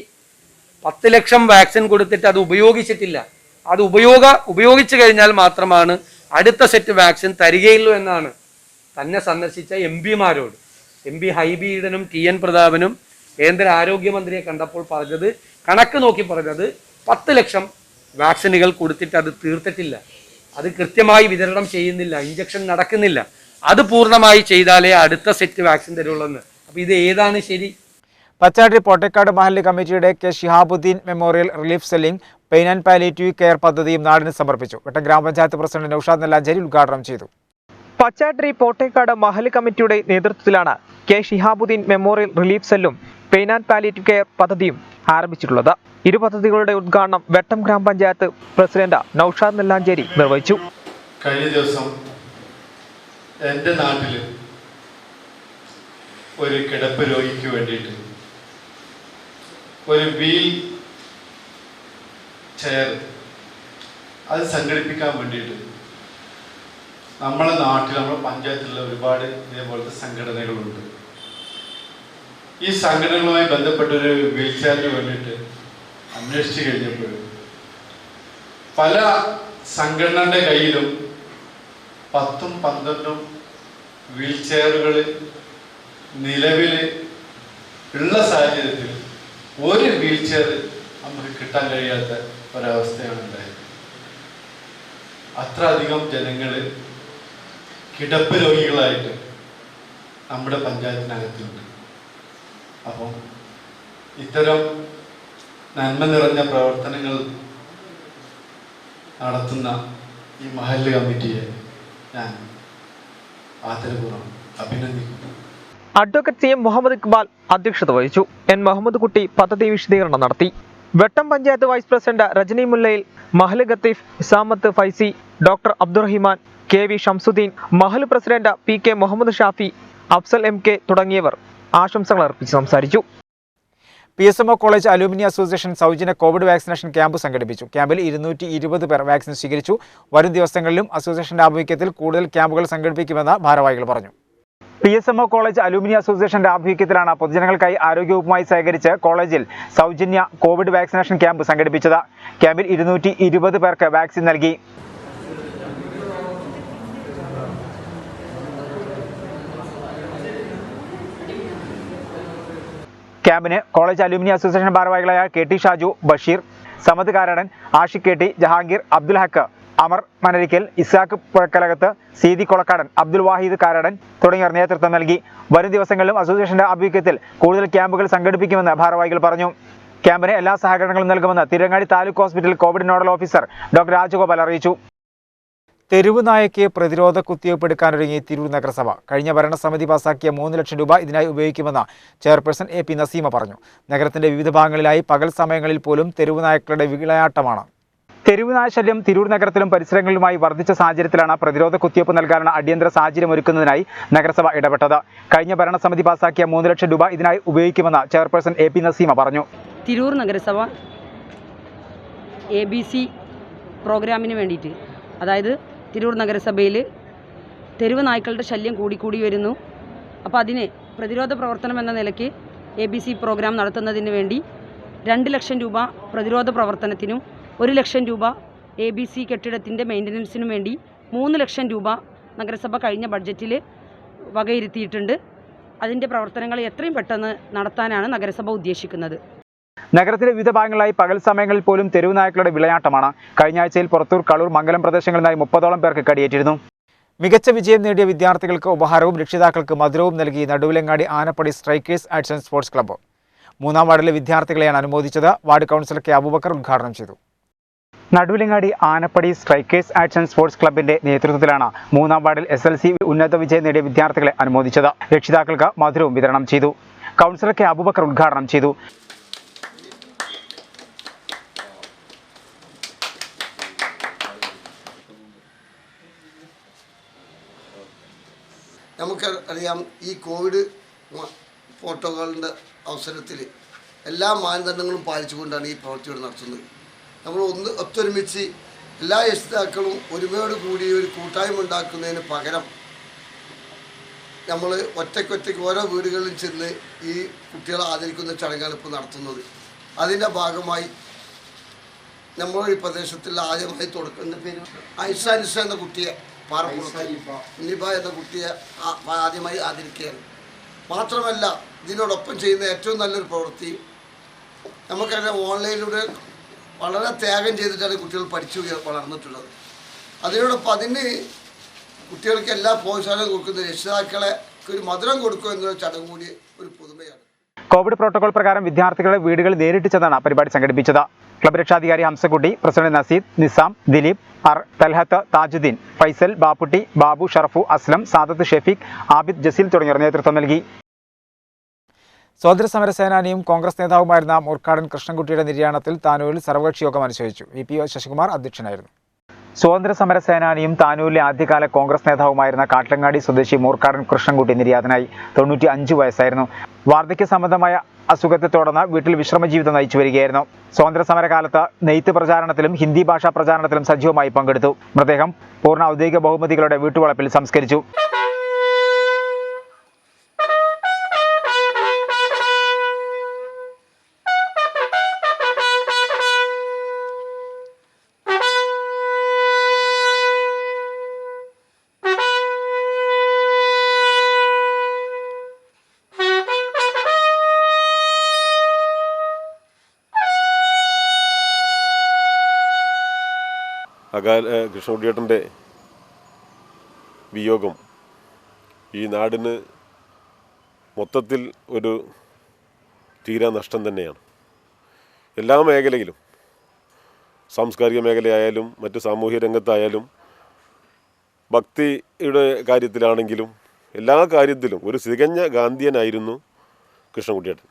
10 ലക്ഷം വാക്സിൻ കൊടുത്തിട്ട് അത് ഉപയോഗിച്ചിട്ടില്ല. അത് ഉപയോഗിച്ചു കഴിഞ്ഞാൽ മാത്രമാണ് അടുത്ത സെറ്റ് വാക്സിൻ തരികയുള്ളൂ എന്നാണ് തന്നെ സന്ദർശിച്ച MP MP ഹൈബി ഈഡനും TN പ്രതാപനും കേന്ദ്ര ആരോഗ്യമന്ത്രിയെ കണ്ടപ്പോൾ പറഞ്ഞത്, കണക്ക് നോക്കി പറഞ്ഞത് 10 ലക്ഷം വാക്സിനുകൾ കൊടുത്തിട്ട് അത് തീർത്തിട്ടില്ല, അത് കൃത്യമായി വിതരണം ചെയ്യുന്നില്ല, ഇഞ്ചക്ഷൻ നടക്കുന്നില്ല, അത് പൂർണ്ണമായി ചെയ്താലേ അടുത്ത സെറ്റ് വാക്സിൻ തരുള്ളൂ. അപ്പോൾ ഇത് ഏതാണ് ശരി? പച്ചാടി പോട്ടേക്കാട് മഹല്ല് കമ്മിറ്റിയുടെ K Shihabuddin memorial relief selling pain and palliative care പദ്ധതിയും നാടിന് സമർപ്പിച്ചു. വെട്ടം ഗ്രാമപഞ്ചായത്ത് പ്രസിഡന്റ് നൌഷാദ് നെല്ലാഞ്ചേരി ഉദ്ഘാടനം ചെയ്തു. പച്ചാട്രി പോട്ടേക്കാട് മഹല്ല് കമ്മിറ്റിയുടെ നേതൃത്വത്തിലാണ് കെ ഷിഹാബുദ്ദീൻ മെമ്മോറിയൽ റിലീഫ് സെല്ലും പെയിൻ ആൻഡ് പാലിയേറ്റീവ് കെയർ പദ്ധതിയും ആരംഭിച്ചിട്ടുള്ളത്. ഇരു പദ്ധതികളുടെ ഉദ്ഘാടനം വെട്ടം ഗ്രാമപഞ്ചായത്ത് പ്രസിഡന്റ് നൌഷാദ് നെല്ലാഞ്ചേരി നിർവഹിച്ചു. കഴിഞ്ഞ ദിവസം എൻ്റെ നാട്ടിൽ ഒരു കിടപ്പ് രോഗിക്ക് വേണ്ടിയിട്ട് ഒരു വീൽ ചെയർ അത് സംഘടിപ്പിക്കാൻ വേണ്ടിയിട്ട് നമ്മുടെ നാട്ടിൽ, നമ്മുടെ പഞ്ചായത്തിലുള്ള ഒരുപാട് ഇതേപോലത്തെ സംഘടനകളുണ്ട്. ഈ സംഘടനകളുമായി ബന്ധപ്പെട്ടൊരു വീൽ ചെയറിന് വേണ്ടിയിട്ട് അന്വേഷിച്ച് കഴിഞ്ഞപ്പോൾ പല സംഘടനയുടെ കയ്യിലും 10ഉം 12ഉം വീൽ ചെയറുകൾ നിലവിൽ ഉള്ള സാഹചര്യത്തിൽ ഒരു വീൽ ചെയർ നമുക്ക് കിട്ടാൻ കഴിയാത്ത ഒരവസ്ഥയാണ് ഉണ്ടായത്. അത്ര അധികം ജനങ്ങൾ കിടപ്പ് രോഗികളായിട്ട് നമ്മുടെ പഞ്ചായത്തിനകത്തുണ്ട്. അപ്പം ഇത്തരം നന്മ നിറഞ്ഞ പ്രവർത്തനങ്ങൾ നടത്തുന്ന ഈ മഹല്ല് കമ്മിറ്റിയെ ഞാൻ ആദരപൂർവ്വം അഭിനന്ദിക്കുന്നു. അഡ്വക്കേറ്റ് CM മുഹമ്മദ് ഇക്ബാൽ അധ്യക്ഷത വഹിച്ചു. N മുഹമ്മദ് കുട്ടി പദ്ധതി വിശദീകരണം നടത്തി. വെട്ടം പഞ്ചായത്ത് വൈസ് പ്രസിഡന്റ് രജനി മുല്ലയിൽ, മഹല് ഖത്തീഫ് ഇസാമത്ത് ഫൈസി, ഡോക്ടർ അബ്ദുറഹിമാൻ, KV ഷംസുദ്ദീൻ, മഹല് president PK Muhammad Shafi, Afsal MK തുടങ്ങിയവർ ആശംസകൾ അർപ്പിച്ച് സംസാരിച്ചു. PSMO കോളേജ് അലൂമിനി അസോസിയേഷൻ സൗജന്യ കോവിഡ് വാക്സിനേഷൻ ക്യാമ്പ് സംഘടിപ്പിച്ചു. ക്യാമ്പിൽ 220 പേർ വാക്സിൻ സ്വീകരിച്ചു. വരും ദിവസങ്ങളിലും അസോസിയേഷന്റെ ആഭിമുഖ്യത്തിൽ കൂടുതൽ ക്യാമ്പുകൾ സംഘടിപ്പിക്കുമെന്ന് ഭാരവാഹികൾ പറഞ്ഞു. PSMO കോളേജ് അലൂമിനി അസോസിയേഷന്റെ ആഭിമുഖ്യത്തിലാണ് പൊതുജനങ്ങൾക്കായി ആരോഗ്യവകുപ്പുമായി സഹകരിച്ച് കോളേജിൽ സൗജന്യ കോവിഡ് വാക്സിനേഷൻ ക്യാമ്പ് സംഘടിപ്പിച്ചത്. ക്യാമ്പിൽ 220 പേർക്ക് വാക്സിൻ നൽകി. ക്യാമ്പിന് കോളേജ് അലൂമിനി അസോസിയേഷൻ ഭാരവാഹികളായ KT ഷാജു, ബഷീർ, സമദ് കാരടൻ, ആഷിഖ് KT, ജഹാംഗീർ, അബ്ദുൽ ഹക്ക്, അമർ മനരിക്കൽ, ഇസാഖ് പുഴക്കലകത്ത്, സീതി കൊളക്കാടൻ, അബ്ദുൽ വാഹിദ് കാരടൻ തുടങ്ങിയവർ നേതൃത്വം നൽകി. വരും ദിവസങ്ങളിലും അസോസിയേഷന്റെ ആഭിമുഖ്യത്തിൽ കൂടുതൽ ക്യാമ്പുകൾ സംഘടിപ്പിക്കുമെന്ന് ഭാരവാഹികൾ പറഞ്ഞു. ക്യാമ്പിന് എല്ലാ സഹകരണങ്ങളും നൽകുമെന്ന് Tirangadi taluk hospital Covid nodal officer doctor Rajagopal അറിയിച്ചു. തെരുവ് നായയ്ക്ക് പ്രതിരോധ കുത്തിവയ്പ് എടുക്കാനൊരുങ്ങി തിരൂർ നഗരസഭ. കഴിഞ്ഞ ഭരണസമിതി പാസാക്കിയ 3 ലക്ഷം രൂപ ഇതിനായി ഉപയോഗിക്കുമെന്ന് ചെയർപേഴ്സൺ AP നസീമ പറഞ്ഞു. നഗരത്തിന്റെ വിവിധ ഭാഗങ്ങളിലായി പകൽ സമയങ്ങളിൽ പോലും തെരുവ് നായ്ക്കളുടെ വിളയാട്ടമാണ്. തെരുവ് നായ ശല്യം തിരൂർ നഗരത്തിലും പരിസരങ്ങളിലുമായി വർദ്ധിച്ച സാഹചര്യത്തിലാണ് പ്രതിരോധ കുത്തിവയ്പ് നൽകാനുള്ള അടിയന്തര സാഹചര്യം ഒരുക്കുന്നതിനായി നഗരസഭ ഇടപെട്ടത്. കഴിഞ്ഞ ഭരണസമിതി പാസാക്കിയ 3 ലക്ഷം രൂപ ഇതിനായി ഉപയോഗിക്കുമെന്ന് ചെയർപേഴ്സൺ AP നസീമ പറഞ്ഞു. തിരൂർ നഗരസഭ ABC പ്രോഗ്രാമിന് വേണ്ടിയിട്ട്, അതായത് തിരൂർ നഗരസഭയിൽ തെരുവ് നായ്ക്കളുടെ ശല്യം കൂടിക്കൂടി വരുന്നു. അപ്പോൾ അതിന് പ്രതിരോധ പ്രവർത്തനം എന്ന നിലയ്ക്ക് ABC പ്രോഗ്രാം നടത്തുന്നതിന് വേണ്ടി 2 ലക്ഷം രൂപ പ്രതിരോധ പ്രവർത്തനത്തിനും 1 ലക്ഷം രൂപ ABC കെട്ടിടത്തിൻ്റെ മെയിൻ്റനൻസിനും വേണ്ടി 3 ലക്ഷം രൂപ നഗരസഭ കഴിഞ്ഞ ബഡ്ജറ്റിൽ വകയിരുത്തിയിട്ടുണ്ട്. അതിൻ്റെ പ്രവർത്തനങ്ങൾ എത്രയും പെട്ടെന്ന് നടത്താനാണ് നഗരസഭ ഉദ്ദേശിക്കുന്നത്. നഗരത്തിലെ വിവിധ ഭാഗങ്ങളിലായി പകൽ സമയങ്ങളിൽ പോലും തെരുവ് നായ്ക്കളുടെ വിളയാട്ടമാണ്. കഴിഞ്ഞ ആഴ്ചയിൽ പുറത്തൂർ, കളൂർ, മംഗലം പ്രദേശങ്ങളിൽ നിന്നായി 30ഓളം പേർക്ക് കടിയേറ്റിരുന്നു. മികച്ച വിജയം നേടിയ വിദ്യാർത്ഥികൾക്ക് ഉപഹാരവും രക്ഷിതാക്കൾക്ക് മധുരവും നൽകി Naduvilangadi Anappadi strikers arts and sports club. 3-ാം വാർഡിലെ വിദ്യാർത്ഥികളെയാണ് അനുമോദിച്ചത്. വാർഡ് കൗൺസിലർ K അബൂബക്കർ ഉദ്ഘാടനം ചെയ്തു. Naduvilangadi Anappadi strikers arts and sports ക്ലബിന്റെ നേതൃത്വത്തിലാണ് 3-ാം വാർഡിൽ SLC ഉന്നത വിജയം നേടിയ വിദ്യാർത്ഥികളെ അനുമോദിച്ചത്. രക്ഷിതാക്കൾക്ക് മധുരവും വിതരണം ചെയ്തു. കൗൺസിലർ K അബൂബക്കർ ഉദ്ഘാടനം ചെയ്തു. നമുക്കറിയാം, ഈ കോവിഡ് പ്രോട്ടോക്കോളിൻ്റെ അവസരത്തിൽ എല്ലാ മാനദണ്ഡങ്ങളും പാലിച്ചുകൊണ്ടാണ് ഈ പ്രവൃത്തികൾ നടത്തുന്നത്. നമ്മൾ ഒത്തൊരുമിച്ച് എല്ലാ രക്ഷിതാക്കളും ഒരുമയോട് കൂടി ഒരു കൂട്ടായ്മ ഉണ്ടാക്കുന്നതിന് പകരം നമ്മൾ ഒറ്റയ്ക്കൊറ്റയ്ക്ക് ഓരോ വീടുകളിലും ചെന്ന് ഈ കുട്ടികളെ ആദരിക്കുന്ന ചടങ്ങാണ് ഇപ്പോൾ നടത്തുന്നത്. അതിൻ്റെ ഭാഗമായി നമ്മൾ ഈ പ്രദേശത്തിൽ ആദ്യമായി തുടക്കുന്ന പേര് ഐസാനിസ എന്ന കുട്ടിയെ പാറപ്പുറത്ത് നിബ എന്ന കുട്ടിയെ ആദ്യമായി ആദരിക്കുകയാണ്. മാത്രമല്ല ഇതിനോടൊപ്പം ചെയ്യുന്ന ഏറ്റവും നല്ലൊരു പ്രവൃത്തി നമുക്കറിയാം, ഓൺലൈനിലൂടെ വളരെ ത്യാഗം ചെയ്തിട്ടാണ് കുട്ടികൾ പഠിച്ചു വളർന്നിട്ടുള്ളത്. അതിനോടൊപ്പം അതിന് കുട്ടികൾക്ക് എല്ലാ പ്രോത്സാഹനവും കൊടുക്കുന്ന രക്ഷിതാക്കളെ ഒരു മധുരം കൊടുക്കുക എന്നൊരു ചടങ്ങ് കൂടി ഒരു പുതുമയാണ്. കോവിഡ് പ്രോട്ടോകോൾ പ്രകാരം വിദ്യാർത്ഥികളുടെ വീടുകളിൽ നേരിട്ട് ചെന്നാണ് പരിപാടി സംഘടിപ്പിച്ചത്. ക്ലബ് രക്ഷാധികാരി ഹംസക്കുട്ടി, പ്രസിഡന്റ് നസീദ്, നിസാം, ദിലീപ്, തൽഹത്ത്, താജുദ്ദീൻ, ഫൈസൽ, ബാപ്പുട്ടി, ബാബു, ഷറഫു, അസ്ലം, സാദത്ത്, ഷെഫീഖ്, ആബിദ്, ജസീൽ തുടങ്ങിയവർ നേതൃത്വം നൽകി. സ്വാതന്ത്ര്യസമര സേനാനിയും കോൺഗ്രസ് നേതാവുമായിരുന്ന മൂർക്കാടൻ കൃഷ്ണൻകുട്ടിയുടെ നിര്യാണത്തിൽ താനൂരിൽ സർവകക്ഷി യോഗം അനുശോചിച്ചു. VP ശശികുമാർ അധ്യക്ഷനായിരുന്നു. സ്വാതന്ത്ര്യ സമര സേനാനിയും താനൂരിലെ ആദ്യകാല കോൺഗ്രസ് നേതാവുമായിരുന്ന കാട്ടങ്ങാടി സ്വദേശി മൂർക്കാടൻ കൃഷ്ണൻകുട്ടി നിര്യാതനായി. 95 വയസ്സായിരുന്നു. വാർദ്ധക്യ സംബന്ധമായ അസുഖത്തെ തുടർന്ന് വീട്ടിൽ വിശ്രമ ജീവിതം നയിച്ചു വരികയായിരുന്നു. സ്വാതന്ത്ര്യ സമരകാലത്ത് നെയ്ത്ത് പ്രചാരണത്തിലും ഹിന്ദി ഭാഷാ പ്രചാരണത്തിലും സജീവമായി പങ്കെടുത്തു. മൃതദേഹം പൂർണ്ണ ഔദ്യോഗിക ബഹുമതികളുടെ വീട്ടുവളപ്പിൽ സംസ്കരിച്ചു. കൃഷ്ണൻകുട്ടിയേട്ടൻ്റെ വിയോഗം ഈ നാടിന് മൊത്തത്തിൽ ഒരു തീരാ നഷ്ടം തന്നെയാണ്. എല്ലാ മേഖലയിലും, സാംസ്കാരിക മേഖലയായാലും മറ്റ് സാമൂഹ്യ രംഗത്തായാലും ഭക്തിയുടെ കാര്യത്തിലാണെങ്കിലും എല്ലാ കാര്യത്തിലും ഒരു തികഞ്ഞ ഗാന്ധിയനായിരുന്നു കൃഷ്ണൻകുട്ടിയേട്ടൻ.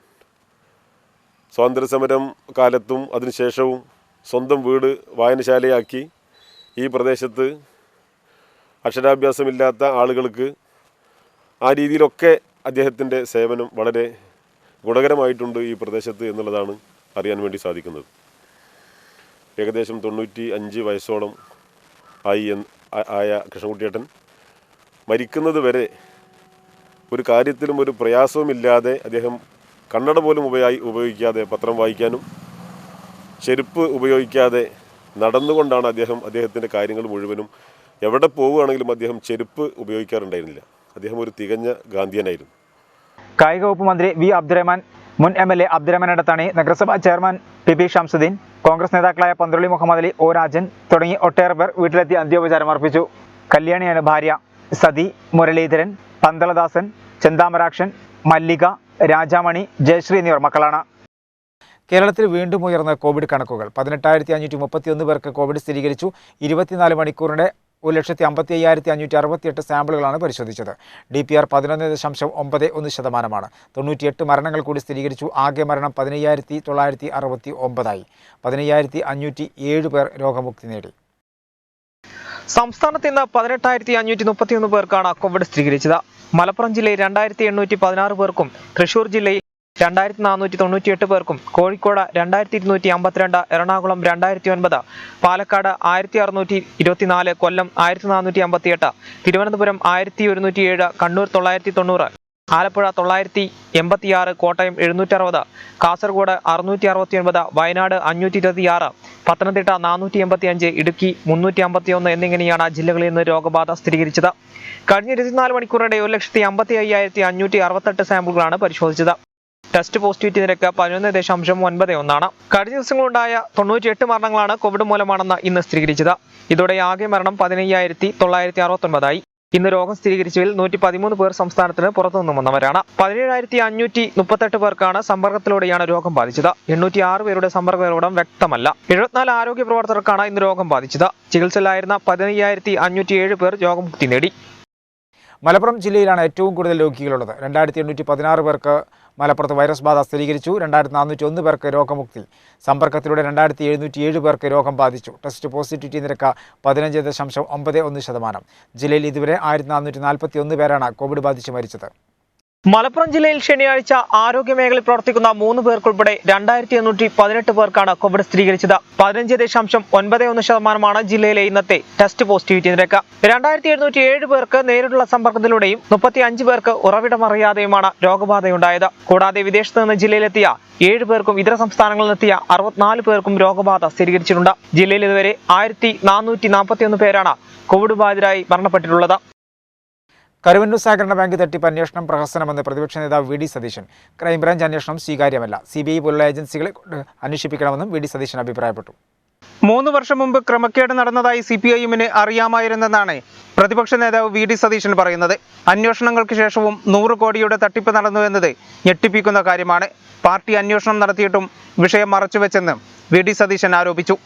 സ്വാതന്ത്ര്യസമരം കാലത്തും അതിനുശേഷവും സ്വന്തം വീട് വായനശാലയാക്കി ഈ പ്രദേശത്ത് അക്ഷരാഭ്യാസമില്ലാത്ത ആളുകൾക്ക് ആ രീതിയിലൊക്കെ അദ്ദേഹത്തിൻ്റെ സേവനം വളരെ ഗുണകരമായിട്ടുണ്ട് ഈ പ്രദേശത്ത് എന്നുള്ളതാണ് അറിയാൻ വേണ്ടി സാധിക്കുന്നത്. ഏകദേശം 95 വയസ്സോളം ആയ കൃഷ്ണൻകുട്ടിയേട്ടൻ മരിക്കുന്നത് വരെ ഒരു കാര്യത്തിലും ഒരു പ്രയാസവുമില്ലാതെ അദ്ദേഹം കണ്ണട പോലും ഉപയോഗിക്കാതെ പത്രം വായിക്കാനും ചെരുപ്പ് ഉപയോഗിക്കാതെ നടന്നുകൊണ്ടാണ് അദ്ദേഹത്തിൻ്റെ കാര്യങ്ങൾ മുഴുവനും. എവിടെ പോവുകയാണെങ്കിലും അദ്ദേഹം ചെരുപ്പ് ഉപയോഗിക്കാറുണ്ടായിരുന്നില്ല. അദ്ദേഹം ഒരു തികഞ്ഞ ഗാന്ധിയനായിരുന്നു. കായിക വകുപ്പ് മന്ത്രി വി അബ്ദുറഹ്മാൻ, മുൻ MLA അബ്ദുറഹ്മാൻ എടത്താണി, നഗരസഭാ ചെയർമാൻ PP ഷംസുദ്ദീൻ, കോൺഗ്രസ് നേതാക്കളായ പന്ത്രളി മുഹമ്മദ് അലി, O രാജൻ തുടങ്ങി ഒട്ടേറെ പേർ വീട്ടിലെത്തി അന്ത്യോപചാരം അർപ്പിച്ചു. കല്യാണിയാണ് ഭാര്യ. സതി, മുരളീധരൻ, പന്തളദാസൻ, ചെന്താമരാക്ഷൻ, മല്ലിക, രാജാമണി, ജയശ്രീ എന്നിവർ മക്കളാണ്. കേരളത്തിൽ വീണ്ടും ഉയർന്ന കോവിഡ് കണക്കുകൾ. 18,531 പേർക്ക് കോവിഡ് സ്ഥിരീകരിച്ചു. 24 മണിക്കൂറിനിടെ 1,55,568 സാമ്പിളുകളാണ് പരിശോധിച്ചത്. DPR 11.91%. 98 മരണങ്ങൾ കൂടി സ്ഥിരീകരിച്ചു. ആകെ മരണം 15,969 ആയി. 15,507 പേർ രോഗമുക്തി നേടി. സംസ്ഥാനത്ത് ഇന്ന് 18,531 പേർക്കാണ് കോവിഡ് സ്ഥിരീകരിച്ചത്. മലപ്പുറം ജില്ലയിൽ 2,816 പേർക്കും, തൃശൂർ ജില്ലയിൽ 2,498 പേർക്കും, കോഴിക്കോട് 2,252, എറണാകുളം 2,009, പാലക്കാട് 1,624, കൊല്ലം 1,458, തിരുവനന്തപുരം 1,107, കണ്ണൂർ 990, ആലപ്പുഴ 986, കോട്ടയം 760, കാസർഗോഡ് 669, വയനാട് 526, പത്തനംതിട്ട 485, ഇടുക്കി 351 എന്നിങ്ങനെയാണ് ജില്ലകളിൽ നിന്ന് രോഗബാധ സ്ഥിരീകരിച്ചത്. കഴിഞ്ഞ 24 മണിക്കൂറിനിടെ 1,55,568 സാമ്പിളുകളാണ് പരിശോധിച്ചത്. ടെസ്റ്റ് പോസിറ്റിവിറ്റി നിരക്ക് 11.91. കഴിഞ്ഞ ദിവസങ്ങളുണ്ടായ 98 മരണങ്ങളാണ് കോവിഡ് മൂലമാണെന്ന് ഇന്ന് സ്ഥിരീകരിച്ചത്. ഇതോടെ ആകെ മരണം 15,969 ആയി. ഇന്ന് രോഗം സ്ഥിരീകരിച്ചതിൽ 113 പേർ സംസ്ഥാനത്തിന് പുറത്തുനിന്നും വന്നവരാണ്. 17,538 പേർക്കാണ് സമ്പർക്കത്തിലൂടെയാണ് രോഗം ബാധിച്ചത്. 806 പേരുടെ സമ്പർക്ക ഉറവിടം വ്യക്തമല്ല. 74 ആരോഗ്യ പ്രവർത്തകർക്കാണ് ഇന്ന് രോഗം ബാധിച്ചത്. ചികിത്സയിലായിരുന്ന 15,507 പേർ രോഗമുക്തി നേടി. മലപ്പുറം ജില്ലയിലാണ് ഏറ്റവും കൂടുതൽ രോഗികളുള്ളത്. 2,816 പേർക്ക് മലപ്പുറത്ത് വൈറസ് ബാധ സ്ഥിരീകരിച്ചു. 2,401 പേർക്ക് രോഗമുക്തി. സമ്പർക്കത്തിലൂടെ 2,707 പേർക്ക് രോഗം ബാധിച്ചു. ടെസ്റ്റ് പോസിറ്റിവിറ്റി നിരക്ക് 15.91%. ജില്ലയിൽ ഇതുവരെ 1,441 പേരാണ് കോവിഡ് ബാധിച്ച് മരിച്ചത്. മലപ്പുറം ജില്ലയിൽ ശനിയാഴ്ച ആരോഗ്യ മേഖലയിൽ പ്രവർത്തിക്കുന്ന 3 പേർക്കുൾപ്പെടെ 2818 പേർക്കാണ് കോവിഡ് സ്ഥിരീകരിച്ചത്. 15.91% ജില്ലയിലെ ഇന്നത്തെ ടെസ്റ്റ് പോസിറ്റിവിറ്റി നിരക്ക്. 2707 പേർക്ക് നേരിട്ടുള്ള സമ്പർക്കത്തിലൂടെയും 35 പേർക്ക് ഉറവിടമറിയാതെയുമാണ് രോഗബാധയുണ്ടായത്. കൂടാതെ വിദേശത്ത് നിന്ന് ജില്ലയിലെത്തിയ 7 പേർക്കും ഇതര സംസ്ഥാനങ്ങളിൽ നിന്നെത്തിയ 64 പേർക്കും രോഗബാധ സ്ഥിരീകരിച്ചിട്ടുണ്ട്. ജില്ലയിൽ ഇതുവരെ 1441 പേരാണ് കോവിഡ് ബാധിതരായി മരണപ്പെട്ടിട്ടുള്ളത്. കരുവന്നൂർ സഹകരണ ബാങ്ക് തട്ടിപ്പ് അന്വേഷണം പ്രഹസനമെന്ന് പ്രതിപക്ഷ നേതാവ് വി ഡി സതീശൻ. ക്രൈംബ്രാഞ്ച് അന്വേഷണം സ്വീകാര്യമല്ല, CBI പോലുള്ള ഏജൻസികളെ അന്വേഷിപ്പിക്കണമെന്നും വി ഡി സതീശൻ അഭിപ്രായപ്പെട്ടു. 3 വർഷം മുമ്പ് ക്രമക്കേട് നടന്നതായി CPIM-ന് അറിയാമായിരുന്നെന്നാണ് പ്രതിപക്ഷ നേതാവ് വി ഡി സതീശൻ പറയുന്നത്. അന്വേഷണങ്ങൾക്ക് ശേഷവും 100 കോടിയുടെ തട്ടിപ്പ് നടന്നു എന്നത് ഞെട്ടിപ്പിക്കുന്ന കാര്യമാണ്. പാർട്ടി അന്വേഷണം നടത്തിയിട്ടും വിഷയം മറച്ചുവെച്ചെന്ന് വി ഡി സതീശൻ ആരോപിച്ചു.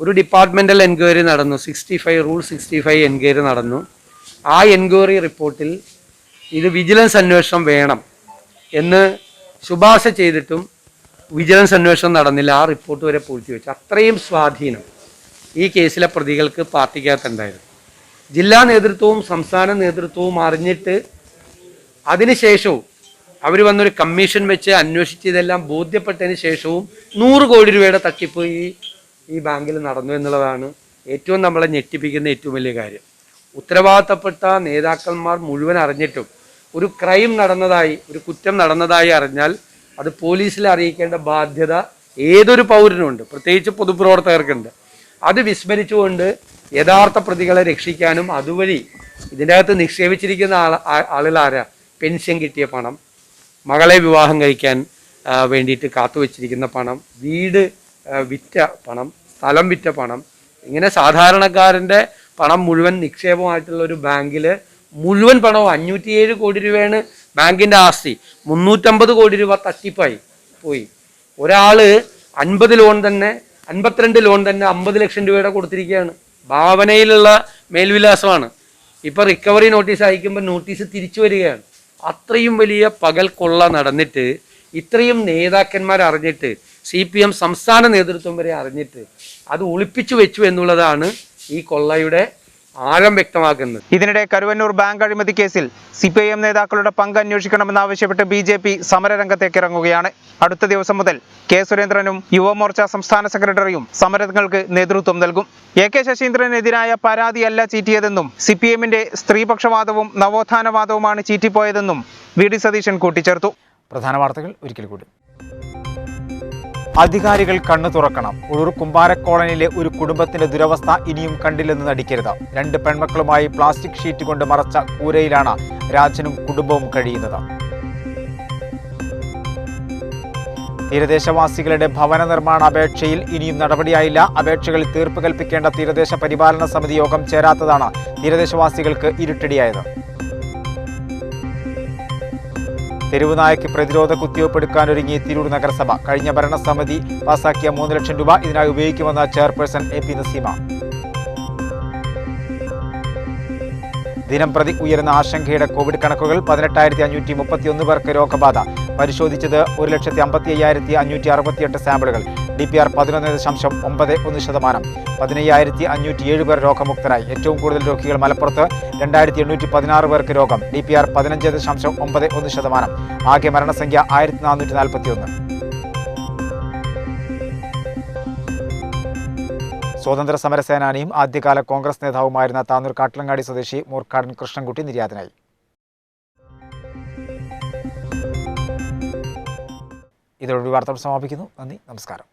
ഒരു ഡിപ്പാർട്ട്മെന്റൽ എൻക്വയറി നടന്നു, 65 എൻക്വയറി നടന്നു. ആ എൻക്വയറി റിപ്പോർട്ടിൽ ഇത് വിജിലൻസ് അന്വേഷണം വേണം എന്ന് ശുപാർശ ചെയ്തിട്ടും വിജിലൻസ് അന്വേഷണം നടന്നില്ല. ആ റിപ്പോർട്ട് വരെ പൂഴ്ത്തിവെച്ചു. അത്രയും സ്വാധീനം ഈ കേസിലെ പ്രതികൾക്ക് പാർട്ടിക്കകത്തുണ്ടായിരുന്നു. ജില്ലാ നേതൃത്വവും സംസ്ഥാന നേതൃത്വവും അറിഞ്ഞിട്ട് അതിനുശേഷവും അവർ വന്നൊരു കമ്മീഷൻ വെച്ച് അന്വേഷിച്ചതെല്ലാം ബോധ്യപ്പെട്ടതിന് ശേഷവും 100 കോടി രൂപയുടെ തട്ടിപ്പ് ഈ ബാങ്കിൽ നടന്നു എന്നുള്ളതാണ് ഏറ്റവും നമ്മളെ ഞെട്ടിപ്പിക്കുന്ന ഏറ്റവും വലിയ കാര്യം. ഉത്തരവാദിത്തപ്പെട്ട നേതാക്കന്മാർ മുഴുവൻ അറിഞ്ഞിട്ടും ഒരു ക്രൈം നടന്നതായി, ഒരു കുറ്റം നടന്നതായി അറിഞ്ഞാൽ അത് പോലീസിൽ അറിയിക്കേണ്ട ബാധ്യത ഏതൊരു പൗരനുണ്ട്, പ്രത്യേകിച്ച് പൊതുപ്രവർത്തകർക്കുണ്ട്. അത് വിസ്മരിച്ചുകൊണ്ട് യഥാർത്ഥ പ്രതികളെ രക്ഷിക്കാനും അതുവഴി ഇതിൻ്റെ അകത്ത് നിക്ഷേപിച്ചിരിക്കുന്ന ആളുകളാരാ? പെൻഷൻ കിട്ടിയ പണം, മകളെ വിവാഹം കഴിക്കാൻ വേണ്ടിയിട്ട് കാത്തുവച്ചിരിക്കുന്ന പണം, വീട് വിറ്റ പണം, സ്ഥലം വിറ്റ പണം, ഇങ്ങനെ സാധാരണക്കാരൻ്റെ പണം മുഴുവൻ നിക്ഷേപമായിട്ടുള്ള ഒരു ബാങ്കിൽ മുഴുവൻ പണവും 507 കോടി രൂപയാണ് ബാങ്കിൻ്റെ ആസ്തി. 350 കോടി രൂപ തട്ടിപ്പായി പോയി. ഒരാൾ 52 ലോൺ തന്നെ 50 ലക്ഷം രൂപയുടെ കൊടുത്തിരിക്കുകയാണ്. ഭാവനയിലുള്ള മേൽവിലാസമാണ്. ഇപ്പോൾ റിക്കവറി നോട്ടീസ് അയക്കുമ്പോൾ നോട്ടീസ് തിരിച്ചു വരികയാണ്. അത്രയും വലിയ പകൽ കൊള്ള നടന്നിട്ട് ഇത്രയും നേതാക്കന്മാർ അറിഞ്ഞിട്ട് CPM സംസ്ഥാന നേതൃത്വം വരെ അറിഞ്ഞിട്ട് അത് ഒളിപ്പിച്ചു വെച്ചു എന്നുള്ളതാണ് ഈ കൊള്ളയുടെ ആഴം വ്യക്തമാക്കുന്നത്. ഇതിനിടെ കരുവന്നൂർ ബാങ്ക് അഴിമതി കേസിൽ CPIM നേതാക്കളുടെ പങ്ക് അന്വേഷിക്കണമെന്നാവശ്യപ്പെട്ട് BJP സമരരംഗത്തേക്ക് ഇറങ്ങുകയാണ്. അടുത്ത ദിവസം മുതൽ കെ സുരേന്ദ്രനും യുവമോർച്ച സംസ്ഥാന സെക്രട്ടറിയും സമരങ്ങൾക്ക് നേതൃത്വം നൽകും. AK ശശീന്ദ്രനെതിരായ പരാതിയല്ല ചീറ്റിയതെന്നും CPM-ന്റെ സ്ത്രീപക്ഷവാദവും നവോത്ഥാനവാദവുമാണ് ചീറ്റിപ്പോയതെന്നും വി ഡി സതീശൻ കൂട്ടിച്ചേർത്തു. പ്രധാന വാർത്തകൾ ഒരിക്കൽ കൂടി. അധികാരികൾ കണ്ണു തുറക്കണം. ഉഴൂർ കുമ്പാര കോളനിയിലെ ഒരു കുടുംബത്തിന്റെ ദുരവസ്ഥ ഇനിയും കണ്ടില്ലെന്ന് നടിക്കരുത്. 2 പെൺമക്കളുമായി പ്ലാസ്റ്റിക് ഷീറ്റ് കൊണ്ട് മറച്ച കൂരയിലാണ് രാജനും കുടുംബവും കഴിയുന്നത്. തീരദേശവാസികളുടെ ഭവന നിർമ്മാണ അപേക്ഷയിൽ ഇനിയും നടപടിയായില്ല. അപേക്ഷകളിൽ തീർപ്പ് കൽപ്പിക്കേണ്ട തീരദേശ പരിപാലന സമിതി യോഗം ചേരാത്തതാണ് തീരദേശവാസികൾക്ക് ഇരുട്ടടിയായത്. തെരുവുനായയ്ക്ക് പ്രതിരോധ കുത്തിവയ്പ് എടുക്കാനൊരുങ്ങി തിരൂർ നഗരസഭ. കഴിഞ്ഞ ഭരണസമിതി പാസാക്കിയ 3 ലക്ഷം രൂപ ഇതിനായി ഉപയോഗിക്കുമെന്ന് ചെയർപേഴ്സൺ AP നസീമ. ദിനംപ്രതി ഉയരുന്ന ആശങ്കയുടെ കോവിഡ് കണക്കുകൾ. 18,531 പേർക്ക് രോഗബാധ. പരിശോധിച്ചത് 1,55,568 സാമ്പിളുകൾ. DPR 11.91%. 15,507 പേർ രോഗമുക്തരായി. ഏറ്റവും കൂടുതൽ രോഗികൾ മലപ്പുറത്ത്. 2,816 പേർക്ക് രോഗം. DPR 15.91%. ആകെ മരണസംഖ്യ 1,441. സ്വാതന്ത്ര്യ സമര സേനാനിയും ആദ്യകാല കോൺഗ്രസ് നേതാവുമായിരുന്ന താനൂർ കാട്ടിലങ്ങാടി സ്വദേശി മൂർക്കാടൻ കൃഷ്ണൻകുട്ടി നിര്യാതനായി. ഇതോടെ വാർത്തകൾ സമാപിക്കുന്നു. നന്ദി, നമസ്കാരം.